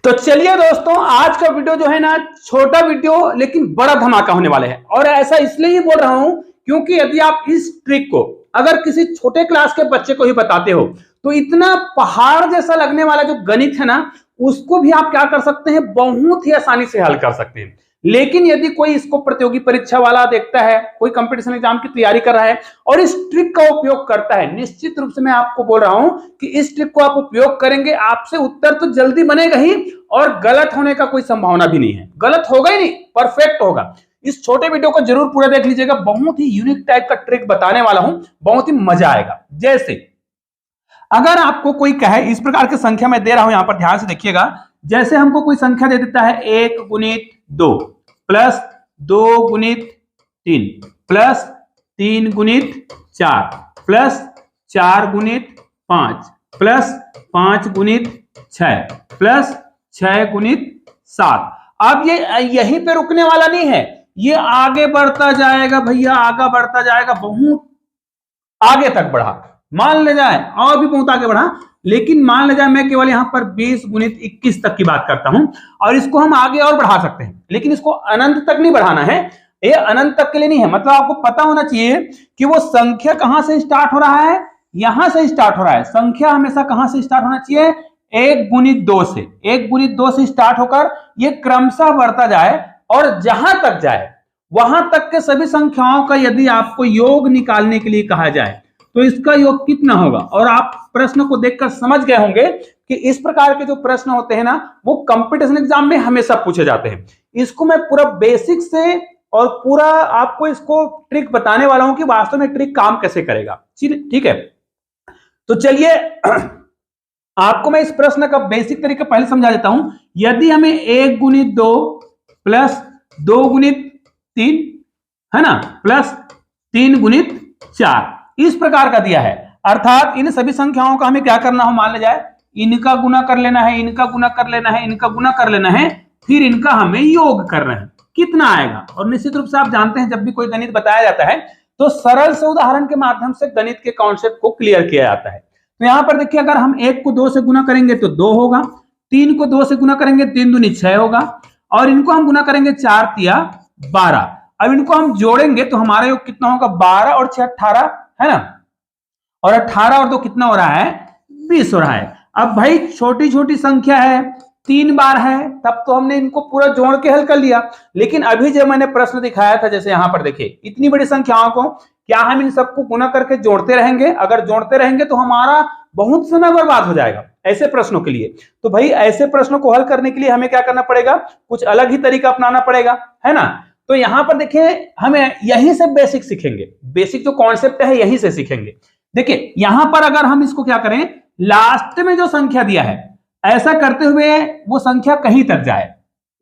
तो चलिए दोस्तों, आज का वीडियो जो है ना, छोटा वीडियो लेकिन बड़ा धमाका होने वाला है। और ऐसा इसलिए ही बोल रहा हूं क्योंकि यदि आप इस ट्रिक को अगर किसी छोटे क्लास के बच्चे को ही बताते हो तो इतना पहाड़ जैसा लगने वाला जो गणित है ना, उसको भी आप क्या कर सकते हैं, बहुत ही आसानी से हल कर सकते हैं। लेकिन यदि कोई इसको प्रतियोगी परीक्षा वाला देखता है, कोई कंपटीशन एग्जाम की तैयारी कर रहा है और इस ट्रिक का उपयोग करता है, निश्चित रूप से मैं आपको बोल रहा हूं कि इस ट्रिक को आप उपयोग करेंगे, आपसे उत्तर तो जल्दी बनेगा ही और गलत होने का कोई संभावना भी नहीं है। गलत होगा ही नहीं, परफेक्ट होगा। इस छोटे वीडियो को जरूर पूरा देख लीजिएगा, बहुत ही यूनिक टाइप का ट्रिक बताने वाला हूं, बहुत ही मजा आएगा। जैसे अगर आपको कोई कहे, इस प्रकार की संख्या मैं दे रहा हूं, यहां पर ध्यान से देखिएगा। जैसे हमको कोई संख्या दे देता है 1 गुणित 2 प्लस 2 गुणित 3 प्लस 3 गुणित 4 प्लस 4 गुणित 5 प्लस 5 गुणित 6 प्लस 6 गुणित 7। अब ये यहीं पे रुकने वाला नहीं है, ये आगे बढ़ता जाएगा भैया, आगे बढ़ता जाएगा, बहुत आगे तक बढ़ा। मान ले जाए और भी बहुत आगे बढ़ा, लेकिन मान ले जाए मैं केवल यहां पर 20 गुणित 21 तक की बात करता हूं और इसको हम आगे और बढ़ा सकते हैं, लेकिन इसको अनंत तक नहीं बढ़ाना है। ये अनंत तक के लिए नहीं है, मतलब आपको पता होना चाहिए कि वो संख्या कहां से स्टार्ट हो रहा है, यहां से स्टार्ट हो रहा है। संख्या हमेशा कहां से स्टार्ट होना चाहिए, 1 गुणित 2 से। 1 गुणित 2 से स्टार्ट होकर ये क्रमशः बढ़ता जाए और जहां तक जाए वहां तक के सभी संख्याओं का यदि आपको योग निकालने के लिए कहा जाए तो इसका योग कितना होगा। और आप प्रश्न को देखकर समझ गए होंगे कि इस प्रकार के जो प्रश्न होते हैं ना, वो कंपटीशन एग्जाम में हमेशा पूछे जाते हैं। इसको मैं पूरा बेसिक से और पूरा आपको इसको ट्रिक बताने वाला हूं कि वास्तव में ट्रिक काम कैसे करेगा। ठीक है, तो चलिए आपको मैं इस प्रश्न का बेसिक तरीका पहले समझा देता हूं। यदि हमें 1 गुणित 2 प्लस 2 गुणित 3 है ना, प्लस 3 गुणित 4 इस प्रकार का दिया है, अर्थात इन सभी संख्याओं का हमें क्या करना हो, मान ले जाए इनका गुना कर लेना है, इनका गुना कर लेना है, इनका गुना कर लेना है, फिर इनका हमें योग करना है, कितना आएगा। और निश्चित रूप से आप जानते हैं जब भी कोई गणित बताया जाता है तो सरल से उदाहरण के माध्यम से गणित के कॉन्सेप्ट को क्लियर किया जाता है। तो यहां पर देखिए, अगर हम 1 को 2 से गुना करेंगे तो 2 होगा, 3 को 2 से गुना करेंगे 3 दूनी 6 होगा, और इनको हम गुना करेंगे 4 तिया 12। अब इनको हम जोड़ेंगे तो हमारा योग कितना होगा, 12 और 6 18 है ना, और 18 और 2 कितना हो रहा है, 20 हो रहा है। अब भाई छोटी छोटी संख्या है, 3 बार है, तब तो हमने इनको पूरा जोड़ के हल कर लिया। लेकिन अभी जब मैंने प्रश्न दिखाया था, जैसे यहां पर देखिए, इतनी बड़ी संख्याओं को क्या हम इन सबको गुना करके जोड़ते रहेंगे? अगर जोड़ते रहेंगे तो हमारा बहुत समय बर्बाद हो जाएगा ऐसे प्रश्नों के लिए। तो भाई ऐसे प्रश्नों को हल करने के लिए हमें क्या करना पड़ेगा, कुछ अलग ही तरीका अपनाना पड़ेगा, है ना। तो यहां पर देखिए, हमें यहीं से बेसिक सीखेंगे, बेसिक जो कॉन्सेप्ट है यहीं से सीखेंगे। देखिए यहां पर अगर हम इसको क्या करें, लास्ट में जो संख्या दिया है ऐसा करते हुए वो संख्या कहीं तक जाए,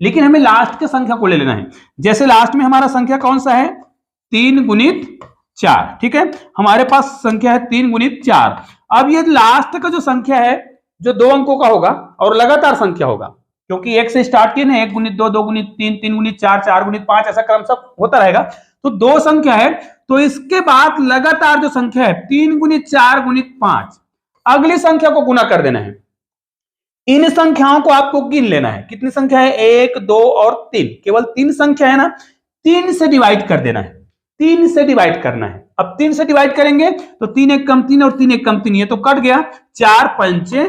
लेकिन हमें लास्ट के संख्या को ले लेना है। जैसे लास्ट में हमारा संख्या कौन सा है, 3 गुणित 4, ठीक है, हमारे पास संख्या है 3 गुणित 4। अब ये लास्ट का जो संख्या है जो 2 अंकों का होगा और लगातार संख्या होगा, क्योंकि 1 से स्टार्ट किए ना, 1 गुणित 2, 2 गुणित 3, 3 गुणित 4, 4 गुणित 5, ऐसा क्रम सब होता रहेगा। तो 2 संख्या है, तो इसके बाद लगातार जो संख्या है 3 गुणित 4 गुणित 5, अगली संख्या को गुना कर देना है। इन संख्याओं को आपको गिन लेना है, कितनी संख्या है, 1 2 और 3, केवल 3 संख्या है ना, 3 से डिवाइड कर देना है, 3 से डिवाइड करना है। अब 3 से डिवाइड करेंगे तो 3 1 कम 3 और 3 1 कम 3, ये तो कट गया, 4 5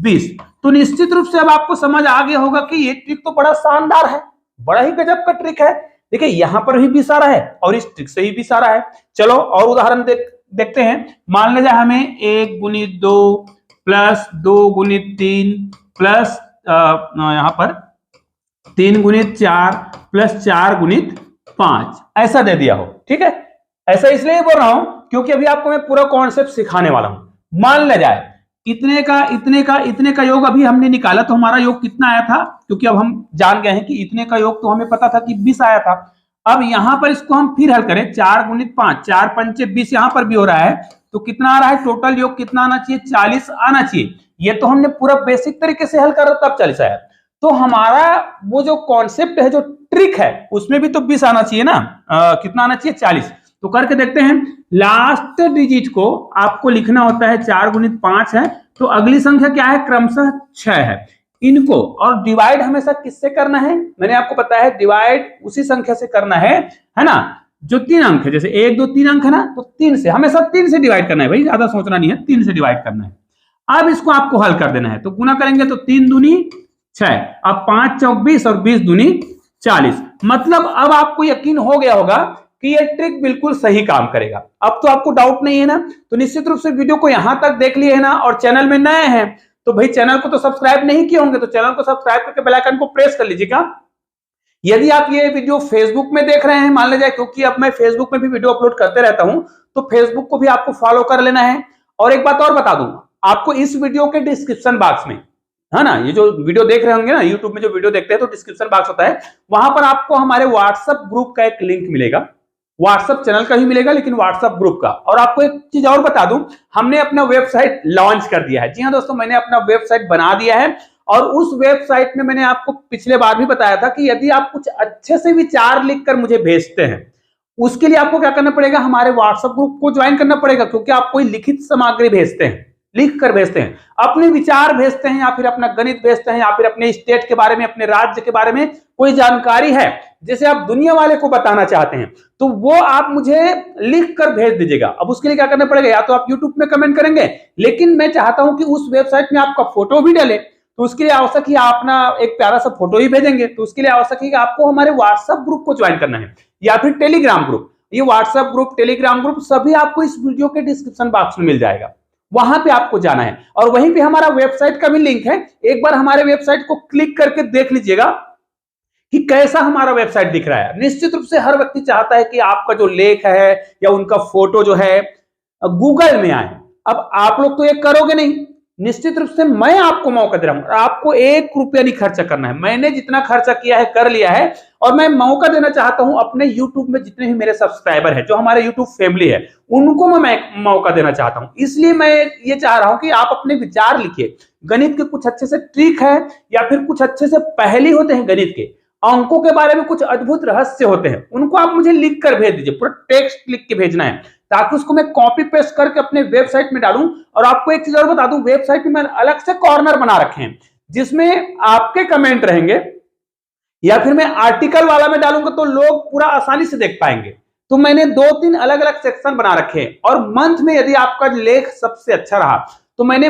20। तो निश्चित रूप से अब आपको समझ आ गया होगा कि ये ट्रिक तो बड़ा शानदार है, बड़ा ही गजब का ट्रिक है। देखिए यहां पर भी 20 आ रहा है और इस ट्रिक से ही 20 आ रहा है। चलो और उदाहरण देखते हैं। मान लीजिए हमें 1 गुणित 2 प्लस 2 गुणित 3 प्लस यहां पर 3 गुणित 4 प्लस 4 गुणित 5 ऐसा दे दिया हो, ठीक है। ऐसा इसलिए बोल रहा हूं क्योंकि अभी आपको मैं पूरा कॉन्सेप्ट सिखाने वाला हूं। मान ले जाए इतने का योग अभी हमने निकाला, तो हमारा योग कितना आया था, क्योंकि अब हम जान गए हैं कि इतने का योग तो हमें पता था कि 20 आया था। अब यहां पर इसको हम फिर हल करें, 4 गुणित 5, 4 5 20, यहां पर भी हो रहा है, तो कितना आ रहा है, टोटल योग कितना आना चाहिए, 40 आना चाहिए। ये तो हमने पूरा बेसिक तरीके से हल करा तब 40 आया। तो हमारा वो जो कॉन्सेप्ट है, जो ट्रिक है, उसमें भी तो 20 आना चाहिए ना, कितना आना चाहिए, 40। तो करके देखते हैं। लास्ट डिजिट को आपको लिखना होता है, 4 गुणित 5 है, तो अगली संख्या क्या है, क्रमशः 6 है। इनको, और डिवाइड हमेशा किससे करना है, मैंने आपको बताया है डिवाइड उसी संख्या से करना है ना, जो 3 अंक है, जैसे 1 2 3 अंक है ना, तो 3 से, हमेशा 3 से डिवाइड करना है भाई, ज्यादा सोचना नहीं है, 3 से डिवाइड करना है। अब इसको आपको हल कर देना है, तो गुना करेंगे तो 3 दूनी 6, अब 5 चौक 20 और 20 दूनी 40। मतलब अब आपको यकीन हो गया होगा कि ये ट्रिक बिल्कुल सही काम करेगा। अब तो आपको डाउट नहीं है ना, तो निश्चित रूप से वीडियो को यहां तक देख लिए है ना, और चैनल में नए हैं तो भाई चैनल को तो सब्सक्राइब नहीं किए होंगे, तो चैनल को सब्सक्राइब करके बेल आइकन को प्रेस कर लीजिएगा। यदि आप ये वीडियो फेसबुक में देख रहे हैं, मान लीजिए, क्योंकि अब मैं फेसबुक में भी वीडियो अपलोड करते रहता हूं, तो फेसबुक को भी आपको फॉलो कर लेना है। और एक बात और बता दूं, आपको इस वीडियो के डिस्क्रिप्शन बॉक्स में, है ना, ये जो वीडियो देख रहे होंगे ना, यूट्यूब में जो वीडियो देखते हैं तो डिस्क्रिप्शन बॉक्स होता है, वहां पर आपको हमारे व्हाट्सएप ग्रुप का एक लिंक मिलेगा, व्हाट्सएप चैनल का ही मिलेगा लेकिन व्हाट्सएप ग्रुप का। और आपको एक चीज और बता दूं, हमने अपना वेबसाइट लॉन्च कर दिया है। जी हाँ दोस्तों, मैंने अपना वेबसाइट बना दिया है, और उस वेबसाइट में मैंने आपको पिछले बार भी बताया था कि यदि आप कुछ अच्छे से विचार लिखकर मुझे भेजते हैं, उसके लिए आपको क्या करना पड़ेगा, हमारे व्हाट्सएप ग्रुप को ज्वाइन करना पड़ेगा, क्योंकि आप कोई लिखित सामग्री भेजते हैं, लिख कर भेजते हैं, अपने विचार भेजते हैं, या फिर अपना गणित भेजते हैं, या फिर अपने स्टेट के बारे में, अपने राज्य के बारे में कोई जानकारी है जैसे आप दुनिया वाले को बताना चाहते हैं, तो वो आप मुझे लिख कर भेज दीजिएगा। अब उसके लिए क्या करना पड़ेगा, या तो आप यूट्यूब में कमेंट करेंगे, लेकिन मैं चाहता हूं कि उस वेबसाइट में आपका फोटो भी डले, तो उसके लिए आवश्यक ही आप ना एक प्यारा सा फोटो ही भेजेंगे, तो उसके लिए आवश्यक है कि आपको हमारे व्हाट्सएप ग्रुप को ज्वाइन करना है, या फिर टेलीग्राम ग्रुप। ये व्हाट्सएप ग्रुप, टेलीग्राम ग्रुप सभी आपको इस वीडियो के डिस्क्रिप्शन बॉक्स में मिल जाएगा, वहां पे आपको जाना है, और वहीं पे हमारा वेबसाइट का भी लिंक है। एक बार हमारे वेबसाइट को क्लिक करके देख लीजिएगा कि कैसा हमारा वेबसाइट दिख रहा है। निश्चित रूप से हर व्यक्ति चाहता है कि आपका जो लेख है या उनका फोटो जो है गूगल में आए। अब आप लोग तो ये करोगे नहीं, निश्चित रूप से मैं आपको मौका दे रहा हूं, आपको 1 रुपया नहीं खर्चा करना है, मैंने जितना खर्चा किया है कर लिया है, और मैं मौका देना चाहता हूं अपने YouTube में जितने भी मेरे सब्सक्राइबर हैं, जो हमारे YouTube फैमिली है, उनको मैं मौका देना चाहता हूं। इसलिए मैं ये चाह रहा हूं कि आप अपने विचार लिखिए, गणित के कुछ अच्छे से ट्रिक है, या फिर कुछ अच्छे से पहेली होते हैं गणित के, अंकों के बारे में कुछ अद्भुत रहस्य होते हैं, उनको आप मुझे लिख कर भेज दीजिए, पूरा टेक्स्ट लिख के भेजना है, ताकि उसको मैं कॉपी पेस्ट करके अपने वेबसाइट में डालूं। और आपको एक चीज और बता दूं, वेबसाइट में मैंने अलग से कॉर्नर बना रखे हैं, जिसमें आपके कमेंट रहेंगे, या फिर मैं आर्टिकल वाला में डालूंगा तो लोग पूरा आसानी से देख पाएंगे। तो मैंने 2-3 अलग अलग सेक्शन बना रखे हैं, और मंथ में यदि आपका लेख सबसे अच्छा रहा तो मैंने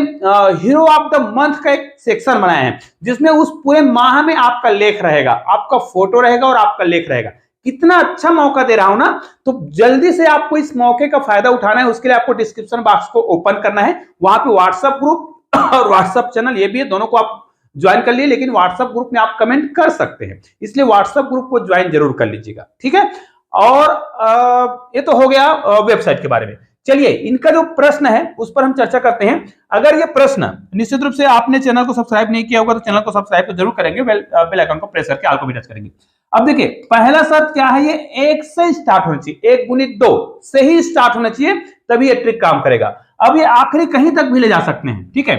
हीरो ऑफ द मंथ का एक सेक्शन बनाया है, जिसमें उस पूरे माह में आपका लेख रहेगा, आपका फोटो रहेगा और आपका लेख रहेगा। कितना अच्छा मौका दे रहा हूं ना, तो जल्दी से आपको इस मौके का फायदा उठाना है। उसके लिए आपको डिस्क्रिप्शन बॉक्स को ओपन करना है, वहां पे व्हाट्सएप ग्रुप और व्हाट्सएप चैनल ये भी है, दोनों को आप ज्वाइन कर लिए, लेकिन व्हाट्सएप ग्रुप में आप कमेंट कर सकते हैं, इसलिए व्हाट्सएप ग्रुप को ज्वाइन जरूर कर लीजिएगा, ठीक है। और ये तो हो गया वेबसाइट के बारे में। चलिए, इनका जो प्रश्न है उस पर हम चर्चा करते हैं। अगर ये प्रश्न, निश्चित रूप से आपने चैनल को सब्सक्राइब नहीं किया होगा तो चैनल को सब्सक्राइब तो जरूर करेंगे, बेल आइकन को प्रेस करके ऑल को भी टच करेंगे। अब देखिए, पहला शर्त क्या है, ये 1 से स्टार्ट होना चाहिए, 1 गुणित 2 से ही स्टार्ट होना चाहिए, तभी ये ट्रिक काम करेगा। अब ये आखिरी कहीं तक भी ले जा सकते हैं, ठीक है।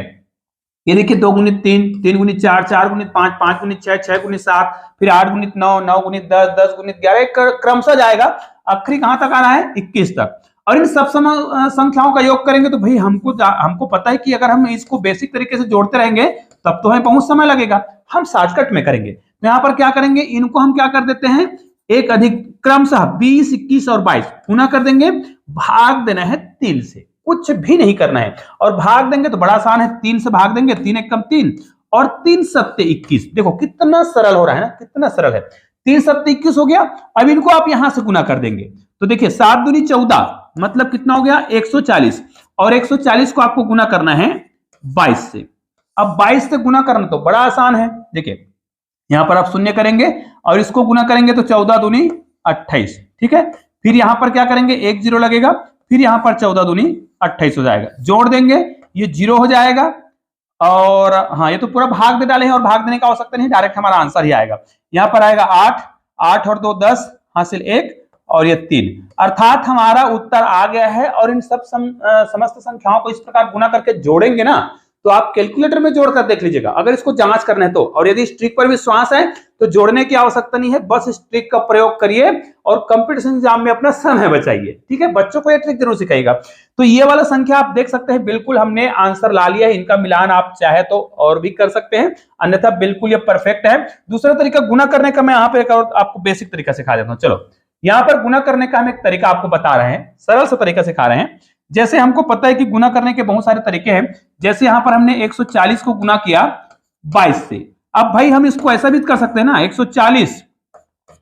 ये देखिए 2 गुणित 3, 3 गुणित 4, 4 गुणित 5, 5 गुणित 6, 6 गुणित 7, फिर 8 गुणित 9, 9 गुणित 10, 10 गुणित 11, क्रमशः जाएगा, आखिरी कहां तक आना है, 21 तक। और इन सब संख्याओं का योग करेंगे तो भाई हमको पता है कि अगर हम इसको बेसिक तरीके से जोड़ते रहेंगे तब तो हमें बहुत समय लगेगा, हम शॉर्टकट में करेंगे। तो यहाँ पर क्या करेंगे, इनको हम क्या कर देते हैं, एक अधिक क्रमशः 20, 21 और 22 गुना कर देंगे, भाग देना है 3 से, कुछ भी नहीं करना है। और भाग देंगे तो बड़ा आसान है, 3 से भाग देंगे, 3 एकम 3 और 3 सत्ते 21। देखो कितना सरल हो रहा है ना, कितना सरल है, 3 सत्ते 21 हो गया। अब इनको आप यहां से गुना कर देंगे, तो देखिए 7 दूनी 14, मतलब कितना हो गया, 140, और 140 को आपको गुना करना है 22 से। अब 22 से गुना करना तो बड़ा आसान है, देखिए यहां पर आप शून्य करेंगे और इसको गुना करेंगे तो 14 दूनी 28, ठीक है। फिर यहां पर क्या करेंगे, 1 0 लगेगा, फिर यहां पर 14 दूनी 28 हो जाएगा, जोड़ देंगे ये 0 हो जाएगा। और हाँ, ये तो पूरा भाग दे डाले हैं, और भाग देने का आवश्यकता नहीं, डायरेक्ट हमारा आंसर ही आएगा। यहां पर आएगा 8, 8 और 2 10, हासिल 1 और ये 3, अर्थात हमारा उत्तर आ गया है। और इन सब समस्त संख्याओं को इस प्रकार गुना करके जोड़ेंगे ना, तो आप कैलकुलेटर में जोड़कर देख लीजिएगा अगर इसको जांच करना है तो। और यदि इस ट्रिक पर विश्वास है तो जोड़ने की आवश्यकता नहीं है, बस इस ट्रिक का प्रयोग करिए और कंपटीशन एग्जाम में अपना समय बचाइए। ठीक है, बच्चों को यह ट्रिक जरूर सिखाइएगा। तो ये वाला संख्या आप देख सकते हैं, बिल्कुल हमने आंसर ला लिया है। इनका मिलान आप चाहे तो और भी कर सकते हैं, अन्यथा बिल्कुल ये परफेक्ट है। दूसरा तरीका गुना करने का मैं यहाँ पे एक और आपको बेसिक तरीका सिखा देता हूँ। चलो, यहाँ पर गुना करने का हम एक तरीका आपको बता रहे हैं, सरल सा तरीका सिखा रहे हैं। जैसे हमको पता है कि गुना करने के बहुत सारे तरीके हैं। जैसे यहां पर हमने 140 को गुना किया 22 से। अब भाई हम इसको ऐसा भी कर सकते हैं ना, 140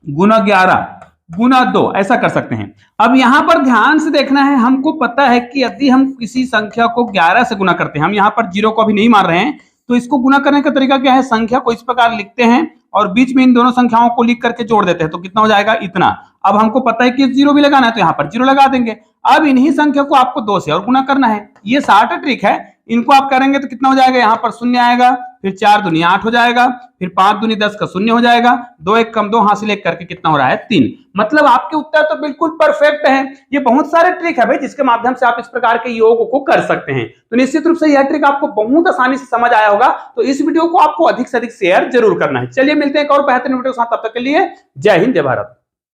गुना 11 गुना 2, ऐसा कर सकते हैं। अब यहां पर ध्यान से देखना है, हमको पता है कि यदि हम किसी संख्या को 11 से गुना करते हैं, हम यहां पर जीरो को अभी नहीं मार रहे हैं, तो इसको गुना करने का तरीका क्या है, संख्या को इस प्रकार लिखते हैं और बीच में इन दोनों संख्याओं को लिख करके जोड़ देते हैं, तो कितना हो जाएगा, इतना। अब हमको पता है कि जीरो भी लगाना है, तो यहां पर जीरो लगा देंगे। अब इन्हीं संख्या को आपको 2 से और गुना करना है। ये शॉर्ट ट्रिक है, इनको आप करेंगे तो कितना हो जाएगा, यहाँ पर शून्य आएगा, फिर 4 दूनी 8 हो जाएगा, फिर 5 दूनी 10 का शून्य हो जाएगा, 2 1 कम 2 हासिल 1 करके कितना हो रहा है, 3। मतलब आपके उत्तर तो बिल्कुल परफेक्ट है। ये बहुत सारे ट्रिक है भाई जिसके माध्यम से आप इस प्रकार के योग को कर सकते हैं। तो निश्चित रूप से यह ट्रिक आपको बहुत आसानी से समझ आया होगा। तो इस वीडियो को आपको अधिक से अधिक शेयर जरूर करना है। चलिए मिलते हैं एक और बेहतरीन वीडियो के साथ, तब तक के लिए जय हिंद जय भारत।